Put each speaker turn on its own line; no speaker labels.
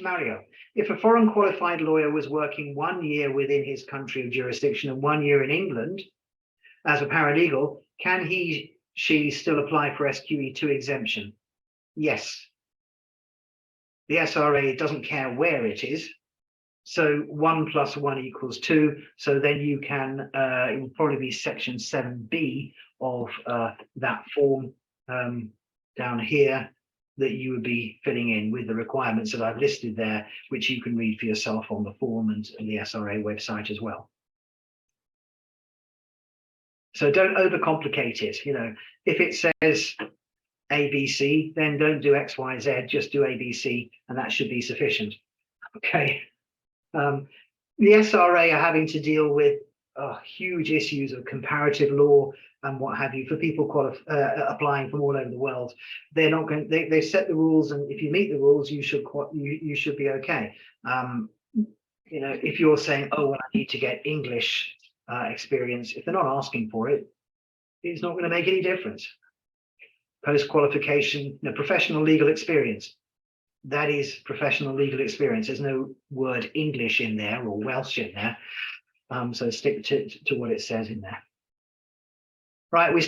Mario, if a foreign qualified lawyer was working 1 year within his country of jurisdiction and 1 year in England as a paralegal, can she still apply for SQE2 exemption? Yes. The SRA doesn't care where it is. So 1 + 1 = 2. So then you can, it will probably be section 7B of that form down here that you would be filling in with the requirements that I've listed there, which you can read for yourself on the form and the SRA website as well. So don't overcomplicate it. You know, if it says ABC, then don't do X, Y, Z, just do ABC, and that should be sufficient. Okay. The SRA are having to deal with huge issues of comparative law and what have you for people applying from all over the world. They're not going. They set the rules, and if you meet the rules, you should be okay. You know, if you're saying, oh, well, I need to get English experience, if they're not asking for it, it's not going to make any difference. Post-qualification, you know, professional legal experience. That is professional legal experience. There's no word English in there or Welsh in there. So stick to what it says in there. Right, we